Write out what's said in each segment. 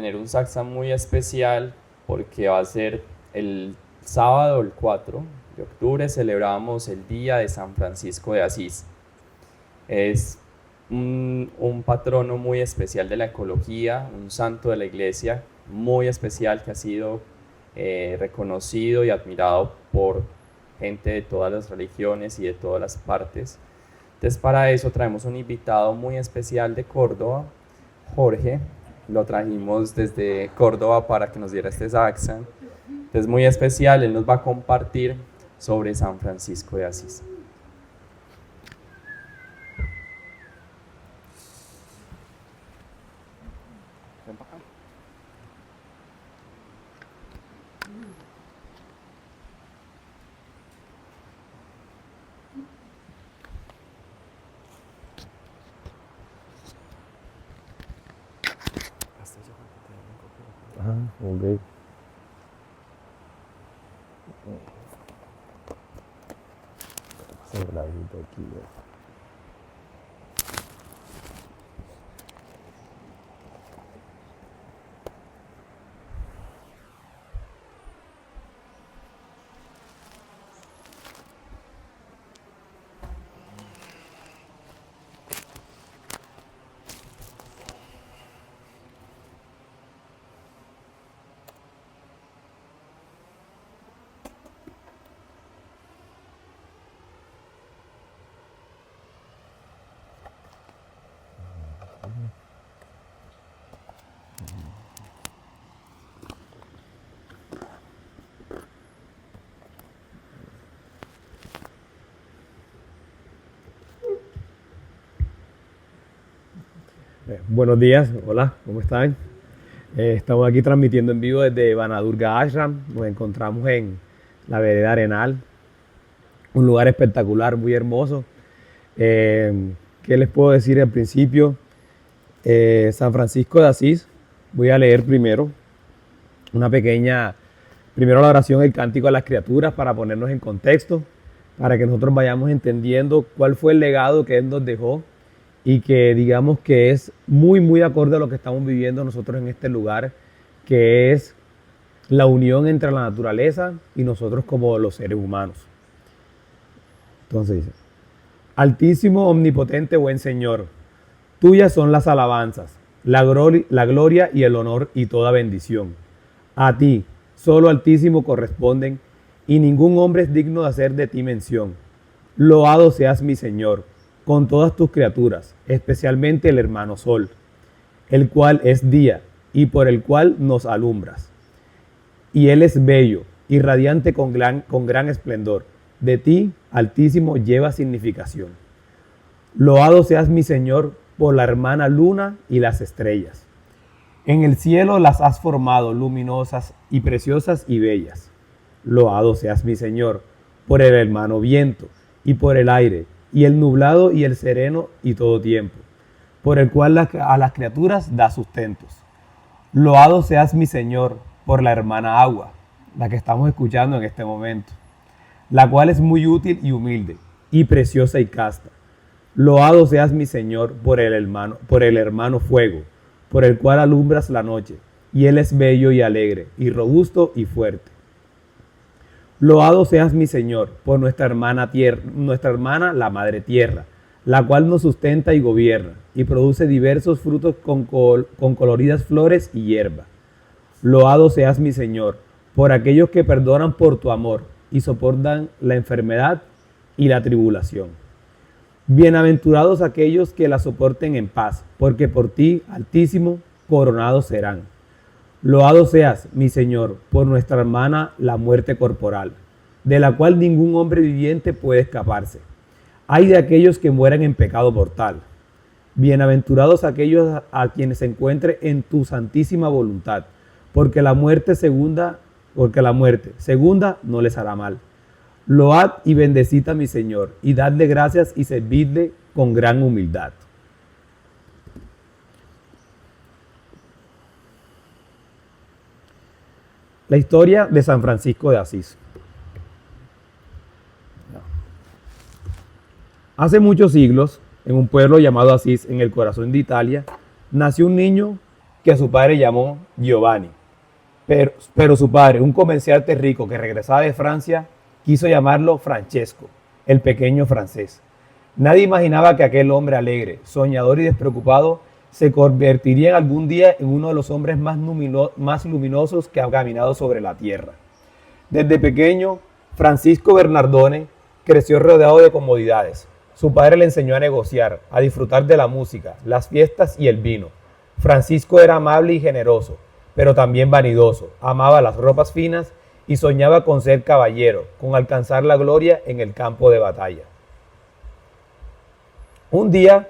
Tener un saxa muy especial porque va a ser el sábado, el 4 de octubre, celebramos el Día de San Francisco de Asís. Es un patrono muy especial de la ecología, un santo de la iglesia muy especial que ha sido reconocido y admirado por gente de todas las religiones y de todas las partes. Entonces para eso traemos un invitado muy especial de Córdoba, Jorge. Lo trajimos desde Córdoba para que nos diera este saxa. Es muy especial, él nos va a compartir sobre San Francisco de Asís. Ajá, ok. Cerradito aquí. Buenos días, hola, ¿cómo están? Estamos aquí transmitiendo en vivo desde Vanadurga Ashram. Nos encontramos en la vereda Arenal, un lugar espectacular, muy hermoso. ¿Qué les puedo decir al principio? San Francisco de Asís, voy a leer primero la oración, el cántico a las criaturas para ponernos en contexto, para que nosotros vayamos entendiendo cuál fue el legado que Él nos dejó y que digamos que es muy acorde a lo que estamos viviendo nosotros en este lugar, que es la unión entre la naturaleza y nosotros como los seres humanos. Entonces dice: Altísimo, omnipotente, buen Señor, tuyas son las alabanzas, la gloria y el honor y toda bendición. A ti, solo Altísimo, corresponden, y ningún hombre es digno de hacer de ti mención. Loado seas mi Señor, con todas tus criaturas, especialmente el hermano Sol, el cual es día y por el cual nos alumbras. Y él es bello y radiante con gran esplendor. De ti, Altísimo, lleva significación. Loado seas mi Señor por la hermana luna y las estrellas. En el cielo las has formado luminosas y preciosas y bellas. Loado seas mi Señor por el hermano viento y por el aire y el nublado y el sereno y todo tiempo, por el cual a las criaturas da sustentos. Loado seas mi Señor por la hermana agua, la que estamos escuchando en este momento, la cual es muy útil y humilde, y preciosa y casta. Loado seas mi Señor por el hermano fuego, por el cual alumbras la noche, y él es bello y alegre, y robusto y fuerte. Loado seas mi Señor por nuestra hermana la Madre Tierra, la cual nos sustenta y gobierna, y produce diversos frutos con coloridas flores y hierba. Loado seas mi Señor por aquellos que perdonan por tu amor y soportan la enfermedad y la tribulación. Bienaventurados aquellos que la soporten en paz, porque por ti, Altísimo, coronados serán. Loado seas, mi Señor, por nuestra hermana la muerte corporal, de la cual ningún hombre viviente puede escaparse. Ay de aquellos que mueran en pecado mortal. Bienaventurados aquellos a quienes se encuentre en tu santísima voluntad, porque la muerte segunda no les hará mal. Load y bendecid a mi Señor, y dadle gracias y servidle con gran humildad. La historia de San Francisco de Asís. Hace muchos siglos, en un pueblo llamado Asís, en el corazón de Italia, nació un niño que su padre llamó Giovanni. Pero su padre, un comerciante rico que regresaba de Francia, quiso llamarlo Francesco, el pequeño francés. Nadie imaginaba que aquel hombre alegre, soñador y despreocupado se convertiría algún día en uno de los hombres más luminosos que ha caminado sobre la tierra. Desde pequeño, Francisco Bernardone creció rodeado de comodidades. Su padre le enseñó a negociar, a disfrutar de la música, las fiestas y el vino. Francisco era amable y generoso, pero también vanidoso. Amaba las ropas finas y soñaba con ser caballero, con alcanzar la gloria en el campo de batalla. Un día,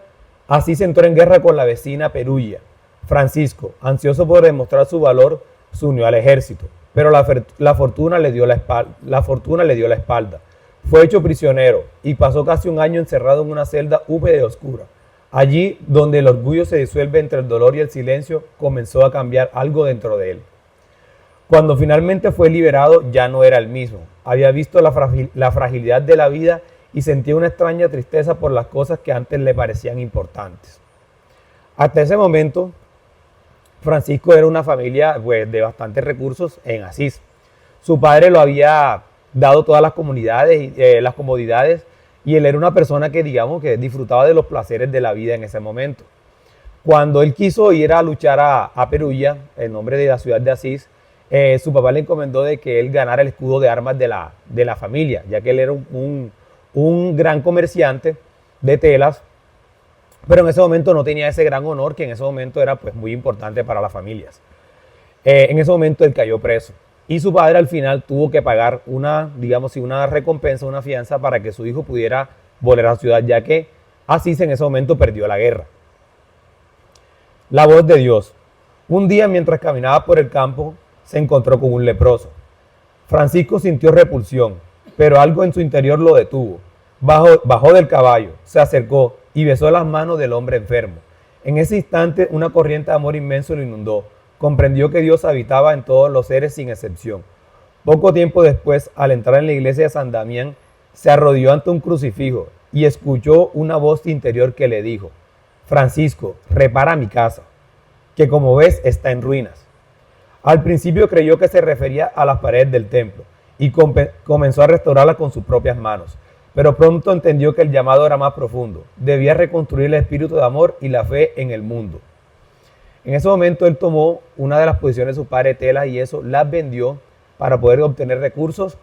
Asís entró en guerra con la vecina Perugia. Francisco, ansioso por demostrar su valor, se unió al ejército, pero la fortuna le dio la espalda. Fue hecho prisionero y pasó casi un año encerrado en una celda húmeda y oscura. Allí, donde el orgullo se disuelve entre el dolor y el silencio, comenzó a cambiar algo dentro de él. Cuando finalmente fue liberado, ya no era el mismo. Había visto la fragilidad de la vida y sentía una extraña tristeza por las cosas que antes le parecían importantes. Hasta ese momento, Francisco era una familia de bastantes recursos en Asís. Su padre lo había dado todas las comodidades y él era una persona que, digamos, que disfrutaba de los placeres de la vida en ese momento. Cuando él quiso ir a luchar a Perugia, en nombre de la ciudad de Asís, su papá le encomendó de que él ganara el escudo de armas de la familia, ya que él era un gran comerciante de telas, pero en ese momento no tenía ese gran honor que en ese momento era pues muy importante para las familias. En ese momento él cayó preso y su padre al final tuvo que pagar una recompensa, una fianza para que su hijo pudiera volver a la ciudad, ya que Asís en ese momento perdió la guerra. La voz de Dios. Un día mientras caminaba por el campo se encontró con un leproso. Francisco sintió repulsión, pero algo en su interior lo detuvo. Bajó del caballo, se acercó y besó las manos del hombre enfermo. En ese instante una corriente de amor inmenso lo inundó. Comprendió que Dios habitaba en todos los seres sin excepción. Poco tiempo después, al entrar en la iglesia de San Damián, se arrodilló ante un crucifijo y escuchó una voz interior que le dijo: Francisco, repara mi casa, que como ves está en ruinas. Al principio creyó que se refería a las paredes del templo y comenzó a restaurarlas con sus propias manos. Pero pronto entendió que el llamado era más profundo. Debía reconstruir el espíritu de amor y la fe en el mundo. En ese momento él tomó una de las posiciones de su padre telas y eso las vendió para poder obtener recursos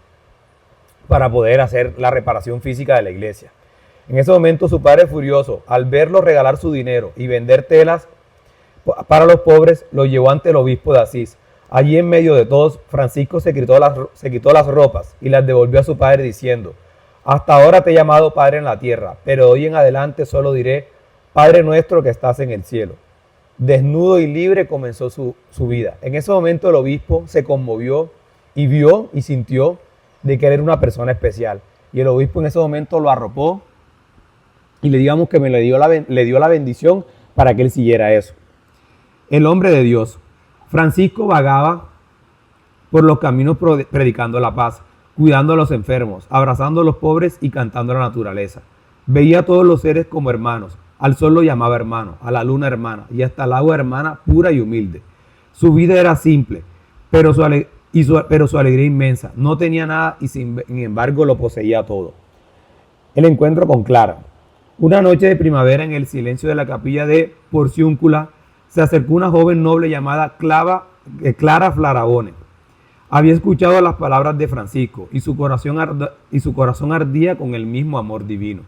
para poder hacer la reparación física de la iglesia. En ese momento su padre, furioso, al verlo regalar su dinero y vender telas para los pobres, lo llevó ante el obispo de Asís. Allí en medio de todos, Francisco se quitó las ropas y las devolvió a su padre diciendo: hasta ahora te he llamado Padre en la tierra, pero de hoy en adelante solo diré: Padre nuestro que estás en el cielo. Desnudo y libre comenzó su vida. En ese momento el obispo se conmovió y vio y sintió de que él era una persona especial. Y el obispo en ese momento lo arropó y le dio la bendición para que él siguiera eso. El hombre de Dios. Francisco vagaba por los caminos predicando la paz, cuidando a los enfermos, abrazando a los pobres y cantando a la naturaleza. Veía a todos los seres como hermanos. Al sol lo llamaba hermano, a la luna hermana y hasta el agua hermana, pura y humilde. Su vida era simple, pero su alegría inmensa. No tenía nada y sin embargo lo poseía todo. El encuentro con Clara. Una noche de primavera, en el silencio de la capilla de Porciúncula, se acercó una joven noble llamada Clara Flarabone. Había escuchado las palabras de Francisco y su corazón ardía con el mismo amor divino.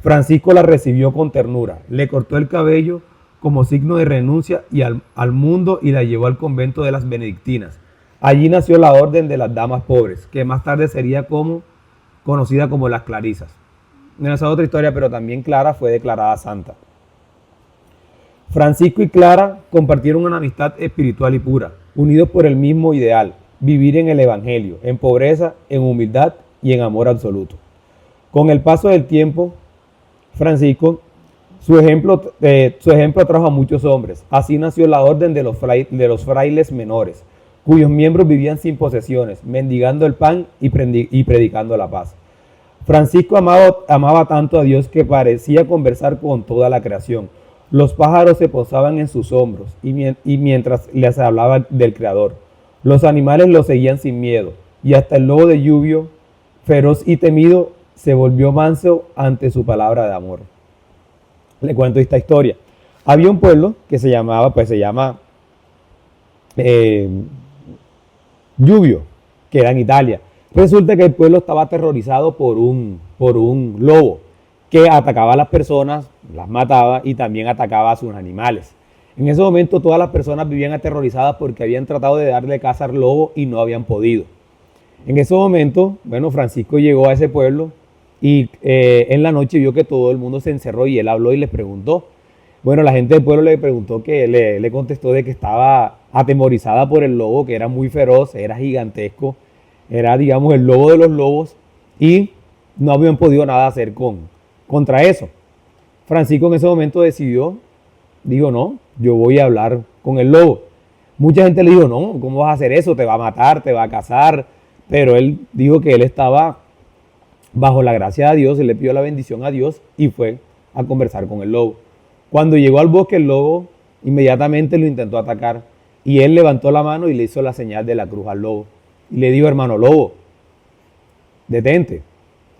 Francisco la recibió con ternura, le cortó el cabello como signo de renuncia al mundo y la llevó al convento de las benedictinas. Allí nació la orden de las damas pobres, que más tarde sería conocida como las clarisas. No es otra historia, pero también Clara fue declarada santa. Francisco y Clara compartieron una amistad espiritual y pura, unidos por el mismo ideal: vivir en el evangelio, en pobreza, en humildad y en amor absoluto. Con el paso del tiempo, Francisco, su ejemplo atrajo a muchos hombres. Así nació la orden de los frailes menores, cuyos miembros vivían sin posesiones, mendigando el pan y predicando la paz. Francisco amaba tanto a Dios que parecía conversar con toda la creación. Los pájaros se posaban en sus hombros y mientras les hablaba del Creador. Los animales lo seguían sin miedo y hasta el lobo de lluvio, feroz y temido, se volvió manso ante su palabra de amor. Le cuento esta historia. Había un pueblo que se llama Lluvio, que era en Italia. Resulta que el pueblo estaba aterrorizado por un lobo que atacaba a las personas, las mataba y también atacaba a sus animales. En ese momento todas las personas vivían aterrorizadas porque habían tratado de darle caza al lobo y no habían podido. En ese momento, Francisco llegó a ese pueblo y en la noche vio que todo el mundo se encerró y él habló y les preguntó. La gente del pueblo le preguntó le contestó de que estaba atemorizada por el lobo, que era muy feroz, era gigantesco, era, digamos, el lobo de los lobos y no habían podido nada hacer contra eso. Francisco en ese momento dijo, no, yo voy a hablar con el lobo. Mucha gente le dijo, no, ¿cómo vas a hacer eso? Te va a matar, te va a cazar. Pero él dijo que él estaba bajo la gracia de Dios, y le pidió la bendición a Dios y fue a conversar con el lobo. Cuando llegó al bosque, el lobo inmediatamente lo intentó atacar y él levantó la mano y le hizo la señal de la cruz al lobo. Y le dijo, hermano lobo, detente.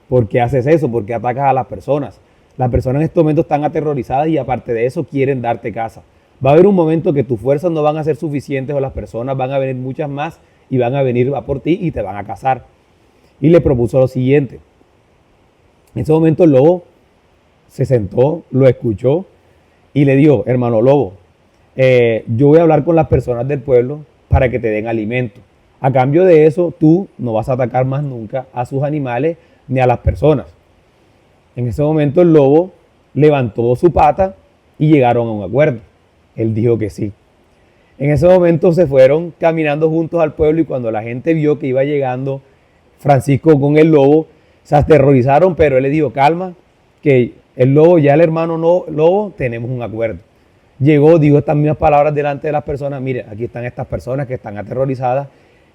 ¿Por qué haces eso? ¿Por qué atacas a las personas? Las personas en estos momentos están aterrorizadas y aparte de eso quieren darte caza. Va a haber un momento que tus fuerzas no van a ser suficientes o las personas van a venir muchas más y van a venir a por ti y te van a cazar. Y le propuso lo siguiente. En ese momento el lobo se sentó, lo escuchó y le dijo, hermano lobo, yo voy a hablar con las personas del pueblo para que te den alimento. A cambio de eso, tú no vas a atacar más nunca a sus animales ni a las personas. En ese momento el lobo levantó su pata y llegaron a un acuerdo. Él dijo que sí. En ese momento se fueron caminando juntos al pueblo y cuando la gente vio que iba llegando Francisco con el lobo, se aterrorizaron, pero él le dijo, calma, que el lobo, ya el hermano lobo, tenemos un acuerdo. Llegó, dijo estas mismas palabras delante de las personas, mire, aquí están estas personas que están aterrorizadas,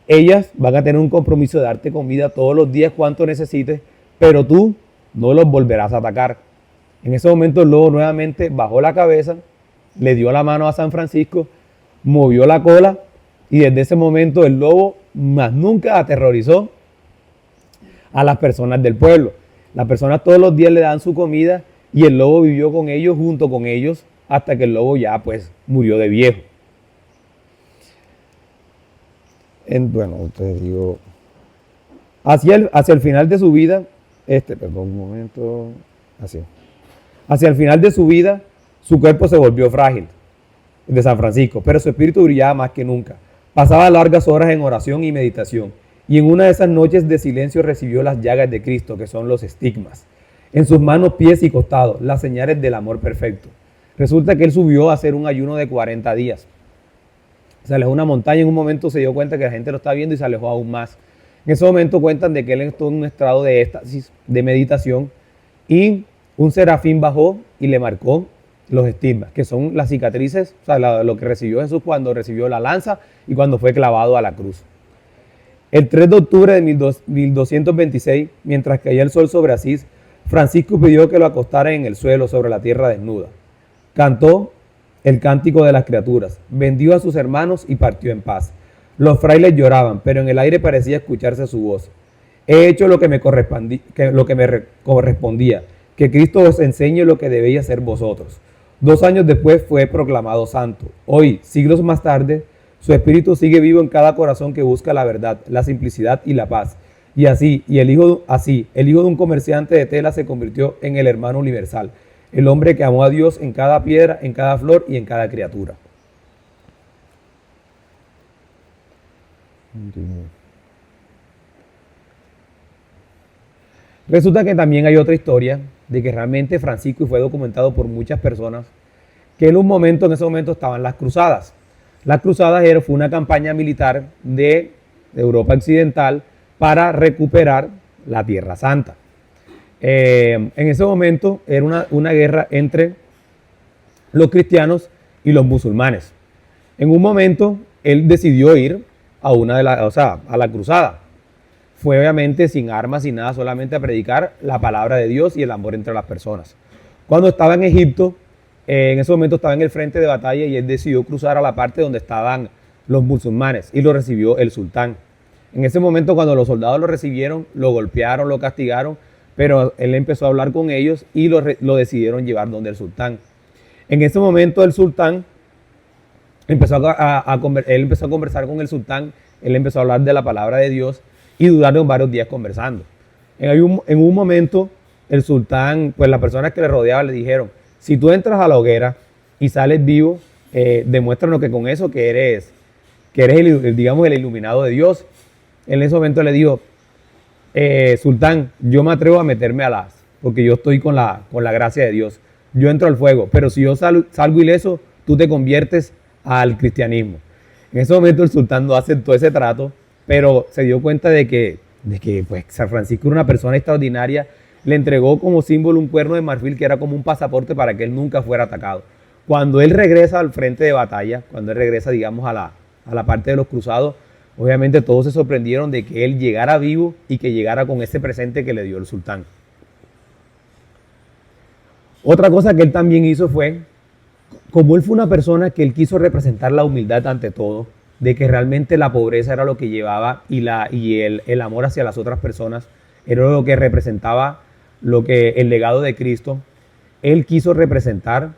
ellas van a tener un compromiso de darte comida todos los días cuanto necesites, pero tú no los volverás a atacar. En ese momento el lobo nuevamente bajó la cabeza, le dio la mano a San Francisco, movió la cola y desde ese momento el lobo más nunca aterrorizó a las personas del pueblo. Las personas todos los días le dan su comida y el lobo vivió con ellos, junto con ellos, hasta que el lobo ya pues murió de viejo. Te digo, hacia el final de su vida, hacia el final de su vida, su cuerpo se volvió frágil, de San Francisco, pero su espíritu brillaba más que nunca. Pasaba largas horas en oración y meditación, y en una de esas noches de silencio recibió las llagas de Cristo, que son los estigmas. En sus manos, pies y costados, las señales del amor perfecto. Resulta que él subió a hacer un ayuno de 40 días. Se alejó a una montaña, en un momento se dio cuenta que la gente lo estaba viendo y se alejó aún más. En ese momento cuentan de que él estuvo en un estado de éxtasis, de meditación, y un serafín bajó y le marcó los estigmas, que son las cicatrices, lo que recibió Jesús cuando recibió la lanza y cuando fue clavado a la cruz. El 3 de octubre de 1226, mientras caía el sol sobre Asís, Francisco pidió que lo acostaran en el suelo sobre la tierra desnuda. Cantó el cántico de las criaturas, bendijo a sus hermanos y partió en paz. Los frailes lloraban, pero en el aire parecía escucharse su voz. He hecho lo que me correspondía, que Cristo os enseñe lo que debéis hacer vosotros. 2 años después fue proclamado santo. Hoy, siglos más tarde, su espíritu sigue vivo en cada corazón que busca la verdad, la simplicidad y la paz. Y el hijo de un comerciante de tela se convirtió en el hermano universal, el hombre que amó a Dios en cada piedra, en cada flor y en cada criatura. Resulta que también hay otra historia de que realmente Francisco, y fue documentado por muchas personas, que en ese momento estaban las cruzadas. Las cruzadas fue una campaña militar de Europa Occidental para recuperar la Tierra Santa. En ese momento era una guerra entre los cristianos y los musulmanes. En un momento él decidió ir a la cruzada. Fue obviamente sin armas, sin nada, solamente a predicar la palabra de Dios y el amor entre las personas. Cuando estaba en Egipto, en ese momento estaba en el frente de batalla y él decidió cruzar a la parte donde estaban los musulmanes y lo recibió el sultán. En ese momento, cuando los soldados lo recibieron, lo golpearon, lo castigaron, pero él empezó a hablar con ellos y lo decidieron llevar donde el sultán. En ese momento el sultán él empezó a conversar con el sultán, él empezó a hablar de la palabra de Dios y duraron varios días conversando. En un momento el sultán, pues las personas que le rodeaban le dijeron, si tú entras a la hoguera y sales vivo, demuéstranos que con eso que eres digamos, el iluminado de Dios. En ese momento le dijo, sultán, yo me atrevo a meterme a las, porque yo estoy con la gracia de Dios. Yo entro al fuego, pero si yo salgo ileso, tú te conviertes al cristianismo. En ese momento el sultán no aceptó ese trato, pero se dio cuenta de que pues, San Francisco era una persona extraordinaria. Le entregó como símbolo un cuerno de marfil que era como un pasaporte para que él nunca fuera atacado. Cuando él regresa al frente de batalla, cuando él regresa, digamos, a la parte de los cruzados, obviamente todos se sorprendieron de que él llegara vivo y que llegara con ese presente que le dio el sultán. Otra cosa que él también hizo fue, como él fue una persona que él quiso representar la humildad ante todo, de que realmente la pobreza era lo que llevaba y el amor hacia las otras personas era lo que representaba el legado de Cristo. Él quiso representar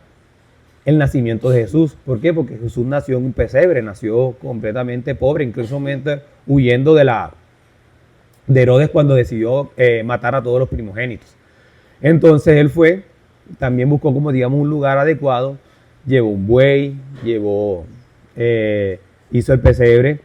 el nacimiento de Jesús. ¿Por qué? Porque Jesús nació en un pesebre, nació completamente pobre, incluso huyendo de Herodes cuando decidió matar a todos los primogénitos. Entonces él también buscó como digamos un lugar adecuado, llevó un buey, hizo el pesebre,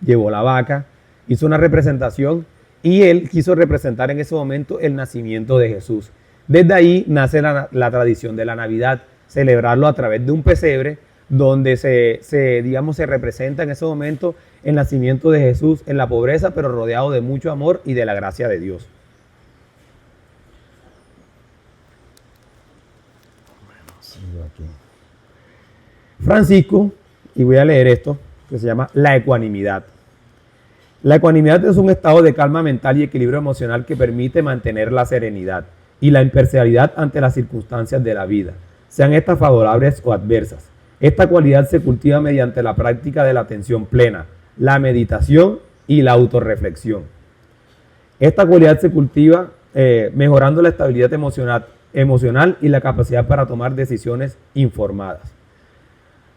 llevó la vaca, hizo una representación y él quiso representar en ese momento el nacimiento de Jesús. Desde ahí nace la tradición de la Navidad, celebrarlo a través de un pesebre donde se representa en ese momento el nacimiento de Jesús en la pobreza, pero rodeado de mucho amor y de la gracia de Dios. Francisco, y voy a leer esto, que se llama la ecuanimidad. La ecuanimidad es un estado de calma mental y equilibrio emocional que permite mantener la serenidad y la imparcialidad ante las circunstancias de la vida, sean estas favorables o adversas. Esta cualidad se cultiva mediante la práctica de la atención plena, la meditación y la autorreflexión. Esta cualidad se cultiva mejorando la estabilidad emocional y la capacidad para tomar decisiones informadas.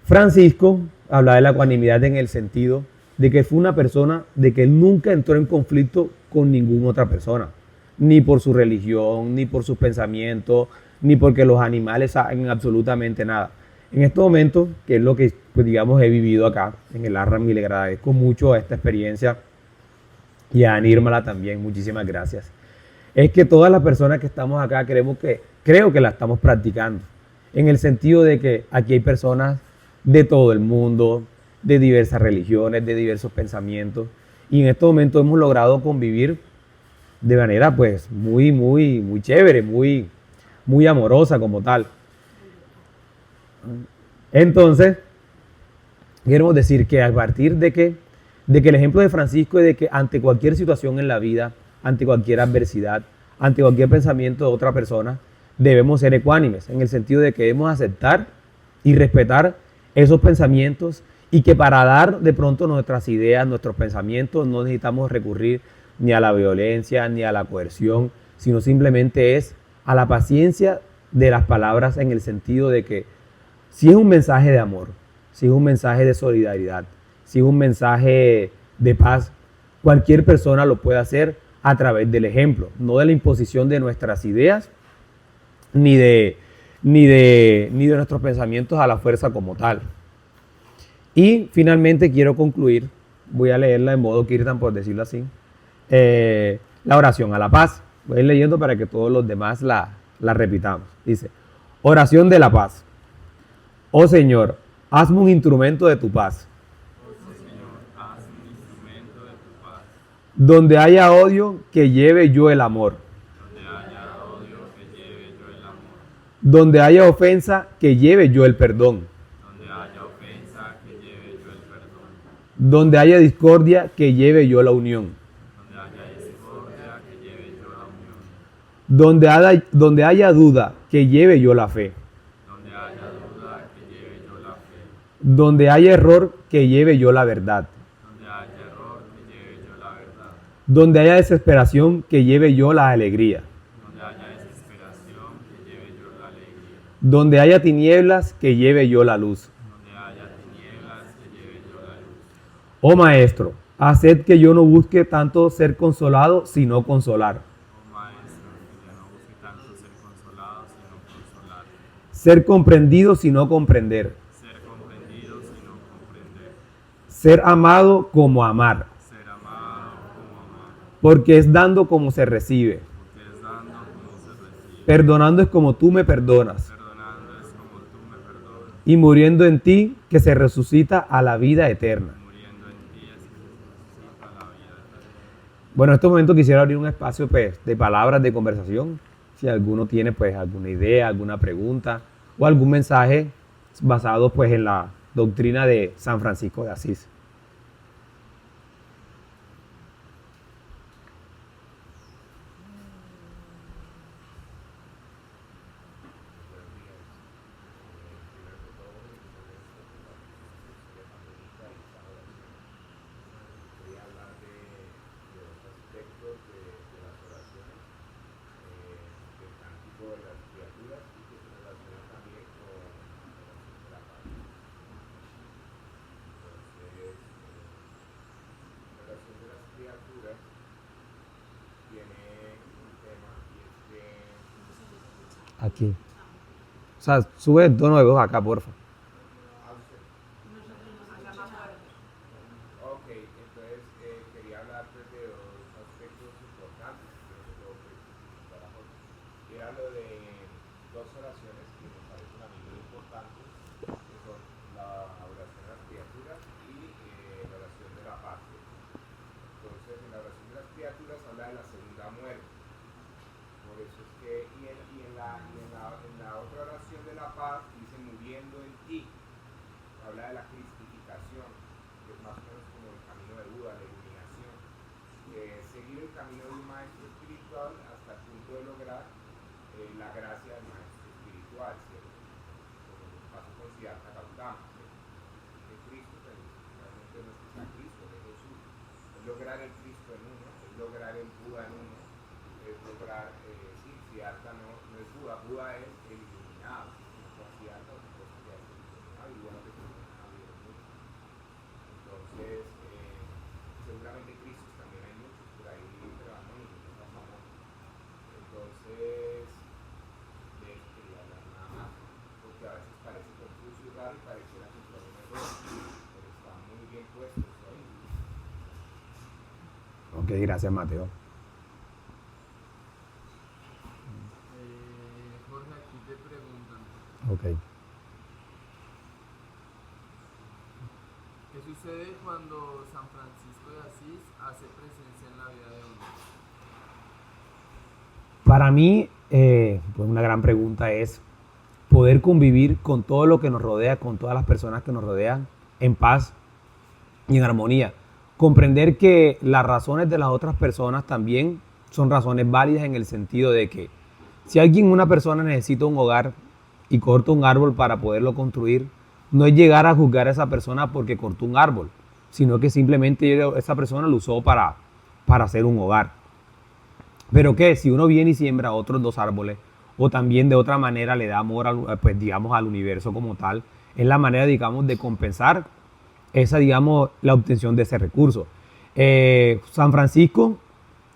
Francisco habla de la ecuanimidad en el sentido de que fue una persona, de que él nunca entró en conflicto con ninguna otra persona, ni por su religión, ni por sus pensamientos, ni porque los animales hagan absolutamente nada. En estos momentos, que es lo que pues, digamos he vivido acá en el ARRAM y le agradezco mucho a esta experiencia y a Anírmala también, muchísimas gracias. Es que todas las personas que estamos acá creo que la estamos practicando, en el sentido de que aquí hay personas de todo el mundo, de diversas religiones, de diversos pensamientos, y en estos momentos hemos logrado convivir de manera pues muy, muy, muy chévere, muy, muy amorosa como tal. Entonces, queremos decir que a partir de que el ejemplo de Francisco es de que ante cualquier situación en la vida, ante cualquier adversidad, ante cualquier pensamiento de otra persona, debemos ser ecuánimes, en el sentido de que debemos aceptar y respetar esos pensamientos y que para dar de pronto nuestras ideas, nuestros pensamientos, no necesitamos recurrir ni a la violencia ni a la coerción, sino simplemente es a la paciencia de las palabras en el sentido de que si es un mensaje de amor, si es un mensaje de solidaridad, si es un mensaje de paz, cualquier persona lo puede hacer a través del ejemplo, no de la imposición de nuestras ideas ni de nuestros pensamientos a la fuerza como tal. Y finalmente quiero concluir, voy a leerla en modo kirtan por decirlo así, la oración a la paz. Voy a ir leyendo para que todos los demás la repitamos. Dice, oración de la paz. Oh Señor, hazme un instrumento de tu paz. Donde haya odio, que lleve yo el amor. Donde haya ofensa, que lleve yo el perdón. Donde haya discordia, que lleve yo la unión. Donde haya duda, que lleve yo la fe. Donde haya error, que lleve yo la verdad. donde haya error, que lleve yo la verdad, Donde haya desesperación, que lleve yo la alegría. donde haya desesperación, que lleve yo la alegría, Donde haya tinieblas, que lleve yo la luz. donde haya tinieblas, que lleve yo la luz. Oh Maestro, haced que yo no busque tanto ser consolado, sino consolar. Oh Maestro, que yo no busque tanto ser consolado, sino consolar, Ser comprendido, sino comprender. ser comprendido, sino comprender, Ser amado como amar. ser amado como amar, Porque es dando como se recibe. porque es dando como se recibe, Perdonando es como tú me perdonas. perdonando es como tú me perdonas, Y muriendo en ti, que se resucita a la vida eterna. muriendo en ti es que se suscita la vida eterna. Bueno, en este momento quisiera abrir un espacio pues, de palabras de conversación. Si alguno tiene pues alguna idea, alguna pregunta o algún mensaje basado pues en la doctrina de San Francisco de Asís. Quería hablar de los aspectos de las oraciones, del cántico de las criaturas y que se relaciona también con la oración de la paz. Entonces, la oración de las criaturas tiene un tema y es que, Aquí. O sea, sube el tono de voz acá, porfa. ok, entonces quería hablar pues, de dos aspectos importantes que no se puedo precisar a Jorge. Y era lo de dos oraciones que me parecen a mí muy importantes, que son la oración de las criaturas y la oración de la paz. Entonces, en la oración de las criaturas habla de la segunda muerte. Por eso es que, en la otra oración de la paz dice muriendo en ti. Habla de la cristificación, que es más o menos como el camino de Buda, la iluminación. Seguir el camino de un maestro espiritual hasta el punto de lograr la gracia del maestro espiritual, ¿cierto? Como nos pasó con Siddhartha Gautama, ¿cierto? Que Cristo, pues, realmente no es que sea Cristo, es Jesús. Es lograr el Cristo en uno, es lograr el Buda en uno, es lograr, sí, Siddhartha no es Buda, Buda es el iluminado. No fue Siddhartha, otra cosa que es el iluminado, igual que el iluminado y el mundo. Entonces, seguramente Cristo también hay muchos por ahí, pero anónimos, no famosos. Entonces, de eso quería hablar nada más, porque a veces parece confuso y raro y pareciera que fue un error, pero está muy bien puesto ahí. Ok, gracias, Mateo. Jorge, aquí te preguntan, Ok. ¿qué sucede cuando San Francisco de Asís hace presencia en la vida de uno? Para mí, pues una gran pregunta es poder convivir con todo lo que nos rodea, con todas las personas que nos rodean, en paz y en armonía. Comprender que las razones de las otras personas también son razones válidas en el sentido de que si una persona necesita un hogar y corta un árbol para poderlo construir, no es llegar a juzgar a esa persona porque cortó un árbol, sino que simplemente esa persona lo usó para hacer un hogar. Pero que si uno viene y siembra otros dos árboles, o también de otra manera le da amor pues, digamos, al universo como tal, es la manera, digamos, de compensar esa, digamos, la obtención de ese recurso. San Francisco,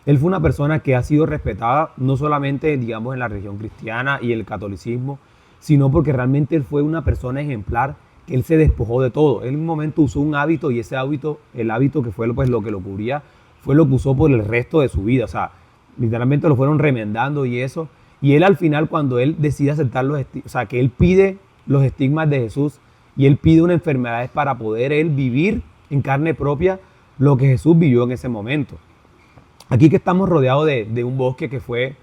él fue una persona que ha sido respetada no solamente, digamos, en la religión cristiana y el catolicismo, sino porque realmente él fue una persona ejemplar, que él se despojó de todo. Él en un momento usó un hábito y ese hábito, el hábito que fue pues, lo que lo cubría, fue lo que usó por el resto de su vida. O sea, literalmente lo fueron remendando y eso. Y él al final, cuando él decide aceptar o sea, que él pide los estigmas de Jesús y él pide una enfermedad para poder él vivir en carne propia lo que Jesús vivió en ese momento. Aquí que estamos rodeados de un bosque que fue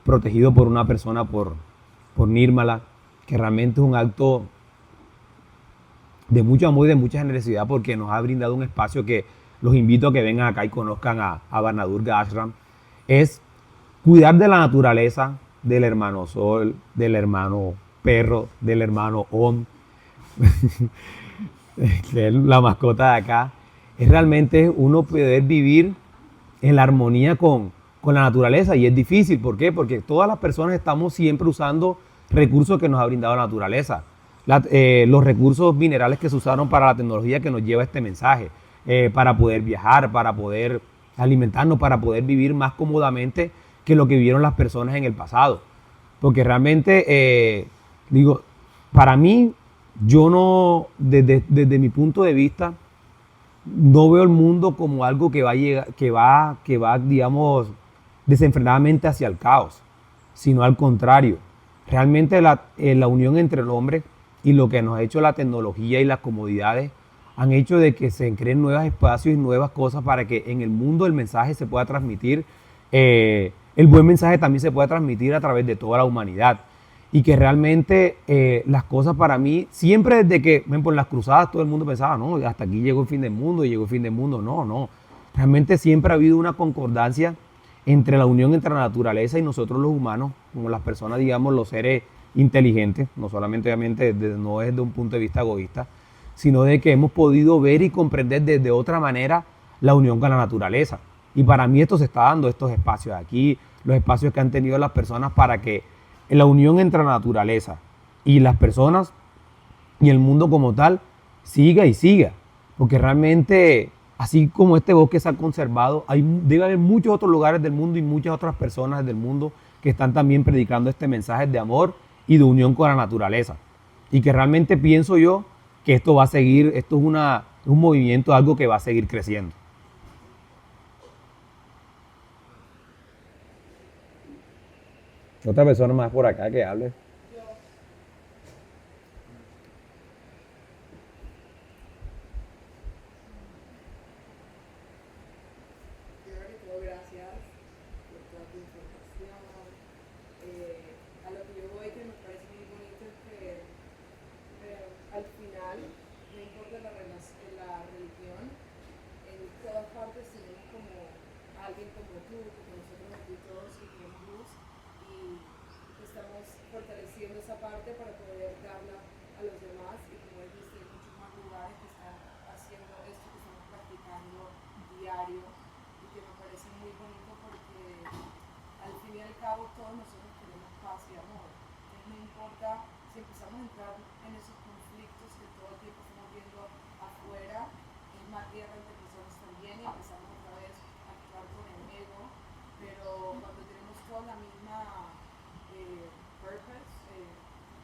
protegido por una persona, por Nirmala, que realmente es un acto de mucho amor y de mucha generosidad porque nos ha brindado un espacio que los invito a que vengan acá y conozcan a Varnadurga Ashram. Es cuidar de la naturaleza, del hermano sol, del hermano perro, del hermano Om, que es la mascota de acá, es realmente uno poder vivir en la armonía con la naturaleza. Y es difícil, ¿por qué? Porque todas las personas estamos siempre usando recursos que nos ha brindado la naturaleza. Los recursos minerales que se usaron para la tecnología que nos lleva este mensaje, para poder viajar, para poder alimentarnos, para poder vivir más cómodamente que lo que vivieron las personas en el pasado. Porque realmente, digo, para mí, yo no, desde mi punto de vista, no veo el mundo como algo que va a llegar, que va, digamos, desenfrenadamente hacia el caos, sino al contrario. Realmente la unión entre el hombre y lo que nos ha hecho la tecnología y las comodidades han hecho de que se creen nuevos espacios y nuevas cosas para que en el mundo el mensaje se pueda transmitir, el buen mensaje también se pueda transmitir a través de toda la humanidad. Y que realmente las cosas para mí, siempre desde que, ven, por las cruzadas todo el mundo pensaba, no, hasta aquí llegó el fin del mundo, llegó el fin del mundo. No, no. Realmente siempre ha habido una concordancia entre la unión entre la naturaleza y nosotros los humanos, como las personas, digamos, los seres inteligentes, no solamente obviamente no es de un punto de vista egoísta, sino de que hemos podido ver y comprender desde otra manera la unión con la naturaleza. Y para mí esto se está dando, estos espacios aquí, los espacios que han tenido las personas para que la unión entre la naturaleza y las personas y el mundo como tal siga y siga. Porque realmente, así como este bosque se ha conservado, debe haber muchos otros lugares del mundo y muchas otras personas del mundo que están también predicando este mensaje de amor y de unión con la naturaleza. Y que realmente pienso yo que esto va a seguir, esto es un movimiento, algo que va a seguir creciendo. Otra persona más por acá que hable. Primero que todo, gracias por toda tu información. A lo que yo voy, que me parece muy bonito, es que al final, no importa la religión, en todas partes tenemos como alguien como tú, como nosotros aquí todos que tenemos luz y que estamos fortaleciendo esa parte para poder darla a los demás. Y como dijiste, hay muchos más lugares que están haciendo esto que estamos practicando diario y que me parece muy bonito porque al fin y al cabo todos nosotros queremos paz y amor. Entonces no importa si empezamos a entrar en esos conflictos que todo el tiempo estamos viendo afuera, es más guerra entre personas también y empezamos otra vez a actuar con el ego, pero cuando tenemos toda la misma purpose,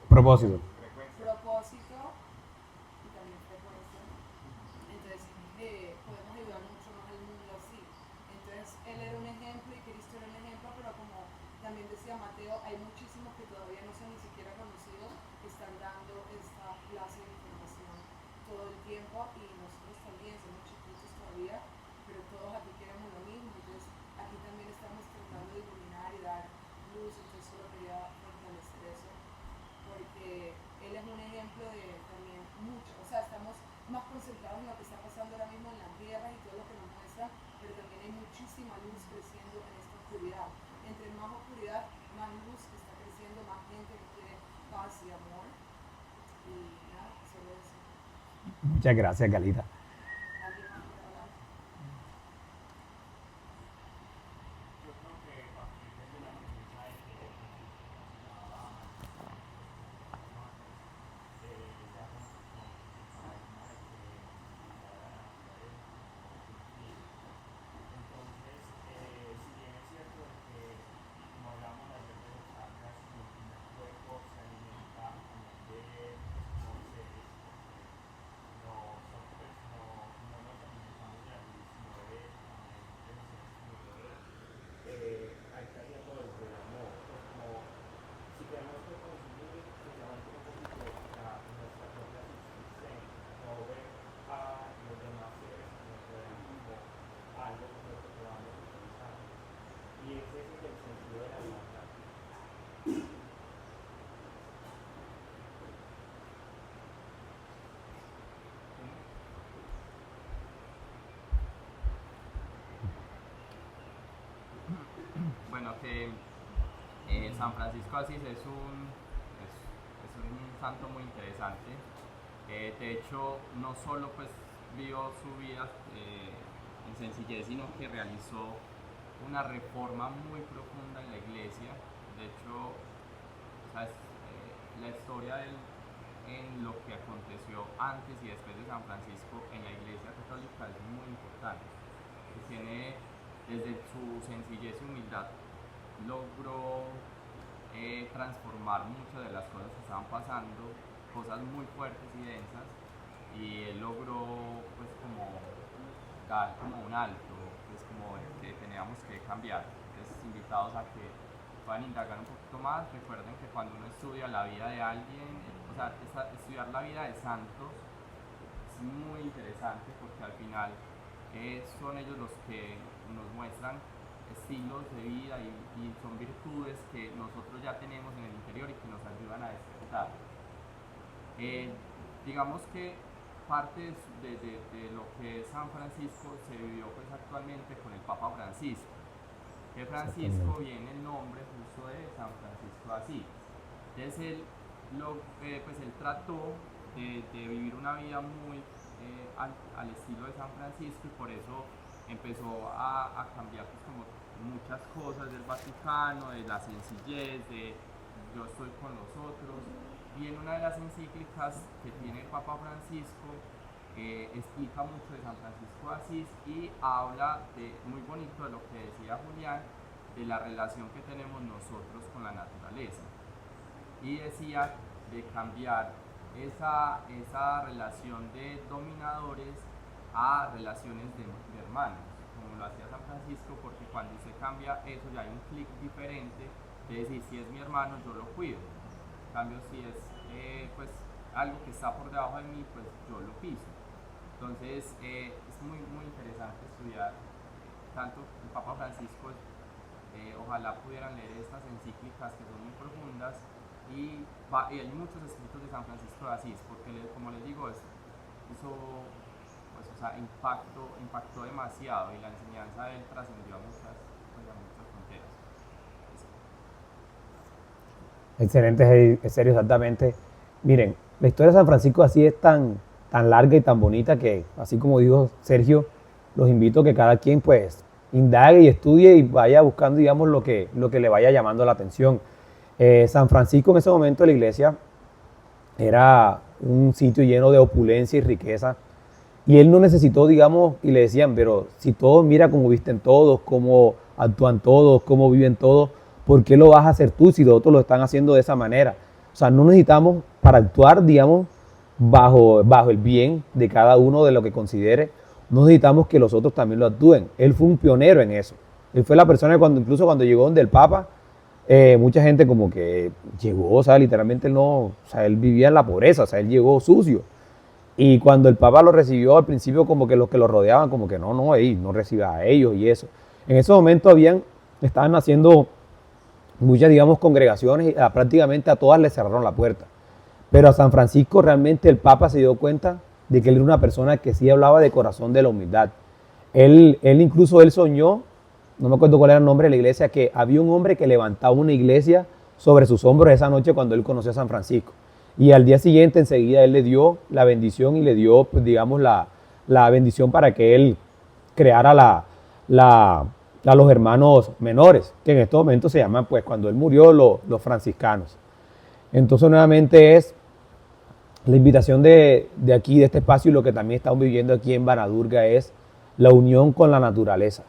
Propósito. propósito y también frecuencia, entonces podemos ayudar mucho más al mundo así. Entonces él era un ejemplo y Cristo era un ejemplo, pero como también decía Mateo, hay muchísimos que todavía no son ni siquiera conocidos, que están dando esta clase de información todo el tiempo y nosotros también somos chiquitos todavía, pero todos aquí queremos lo mismo. Entonces aquí también estamos tratando de iluminar y dar luz. Entonces solo quería fortalecer eso porque él es un ejemplo de también mucho, o sea, estamos más concentrados en lo que está pasando ahora mismo en la tierra y todo lo que nos muestra, pero también hay muchísima luz creciendo en esta oscuridad. Entre más oscuridad, más luz está creciendo, más gente que quiere paz y amor. Y nada, solo eso. Muchas gracias, Galita. ¿Alguien más quiere hablar? Yo creo que a partir de la premisa de que mencionaba esa construcción paradigma de que utilizar a la naturaleza como cultivo. Entonces, si bien es cierto de que, como hablamos ayer de los chakras, y el primer cuerpo se alimenta también de esos seres, porque nosotros no nos alimentamos de la luz, sino de los seres que nos rodean. Ahí estaría todo el problema, pues como si tenemos que consumir precisamente un poquito nuestra propia subsistencia, no ver a los demás seres que nos rodean como algo con lo que podamos utilizar. Y ese es el sentido de la hermandad. Bueno, que San Francisco de Asís es un santo muy interesante De hecho, no solo pues vio su vida en sencillez, sino que realizó una reforma muy profunda en la iglesia. De hecho, ¿sabes? La historia en lo que aconteció antes y después de San Francisco en la iglesia católica es muy importante. Tiene, desde su sencillez y humildad, logró transformar muchas de las cosas que estaban pasando, cosas muy fuertes y densas, y él logró pues como dar como un alto, pues como que teníamos que cambiar. Entonces, invitados a que puedan indagar un poquito más. Recuerden que cuando uno estudia la vida de alguien, o sea, estudiar la vida de santos es muy interesante, porque al final son ellos los que nos muestran estilos de vida y son virtudes que nosotros ya tenemos en el interior y que nos ayudan a despertar. Digamos que parte de lo que es San Francisco se vivió pues actualmente con el Papa Francisco. Que Francisco viene el nombre justo de San Francisco de Asís. Entonces él trató de vivir una vida muy al estilo de San Francisco, y por eso empezó a cambiar pues como muchas cosas del Vaticano, de la sencillez, de yo estoy con los otros. Y en una de las encíclicas que tiene el Papa Francisco explica mucho de San Francisco de Asís y habla muy bonito de lo que decía Julián, de la relación que tenemos nosotros con la naturaleza. Y decía de cambiar esa relación de dominadores a relaciones de hermanos, como lo hacía San Francisco, porque cuando usted cambia eso ya hay un clic diferente de decir, si es mi hermano yo lo cuido, en cambio si es pues algo que está por debajo de mí, pues yo lo piso. Entonces es muy interesante estudiar tanto el Papa Francisco. Ojalá pudieran leer estas encíclicas que son muy profundas, y hay muchos escritos de San Francisco de Asís, porque como les digo, hizo pues, o sea, impactó demasiado, y la enseñanza de él trascendió a muchas fronteras. Excelente, en serio, exactamente. Miren, la historia de San Francisco así es tan larga y tan bonita que, así como dijo Sergio, los invito a que cada quien pues indague y estudie y vaya buscando, digamos, lo que le vaya llamando la atención. San Francisco en ese momento de la iglesia era un sitio lleno de opulencia y riqueza, y él no necesitó, digamos, y le decían, pero si todos, mira cómo visten todos, cómo actúan todos, cómo viven todos, ¿por qué lo vas a hacer tú si los otros lo están haciendo de esa manera? O sea, no necesitamos, para actuar, digamos, bajo el bien de cada uno de lo que considere, no necesitamos que los otros también lo actúen. Él fue un pionero en eso. Él fue la persona que incluso cuando llegó donde el Papa, mucha gente como que llegó, o sea, literalmente él no, o sea, él vivía en la pobreza, o sea, él llegó sucio. Y cuando el Papa lo recibió, al principio como que los que lo rodeaban, como que no reciba a ellos y eso. En ese momento estaban haciendo muchas, digamos, congregaciones, y prácticamente a todas le cerraron la puerta. Pero a San Francisco realmente el Papa se dio cuenta de que él era una persona que sí hablaba de corazón, de la humildad. Él soñó, no me acuerdo cuál era el nombre de la iglesia, que había un hombre que levantaba una iglesia sobre sus hombros esa noche cuando él conoció a San Francisco. Y al día siguiente enseguida él le dio la bendición y le dio, pues, digamos, la bendición para que él creara a los hermanos menores, que en estos momentos se llaman, pues cuando él murió, los franciscanos. Entonces nuevamente es la invitación de aquí, de este espacio, y lo que también estamos viviendo aquí en Banadurga es la unión con la naturaleza.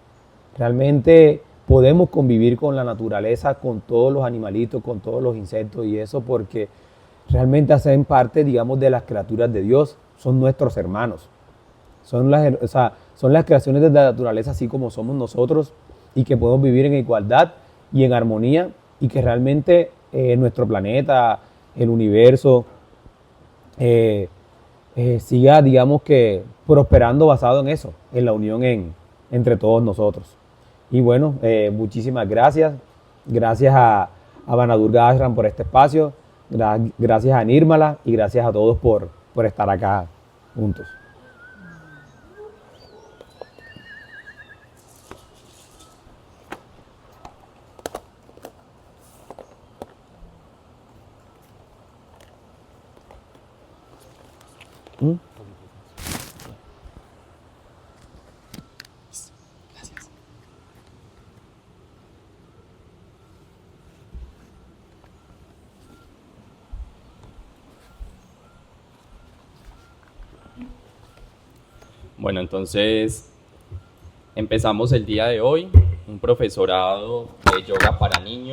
Realmente podemos convivir con la naturaleza, con todos los animalitos, con todos los insectos y eso, porque realmente hacen parte, digamos, de las criaturas de Dios, son nuestros hermanos. Son las creaciones de la naturaleza así como somos nosotros, y que podemos vivir en igualdad y en armonía, y que realmente nuestro planeta, el universo, siga, digamos, que prosperando basado en eso, en la unión entre todos nosotros. Y bueno, muchísimas gracias. Gracias a Banadurga Ashram por este espacio. Gracias a Nirmala y gracias a todos por estar acá juntos. Bueno, entonces empezamos el día de hoy, un profesorado de yoga para niños.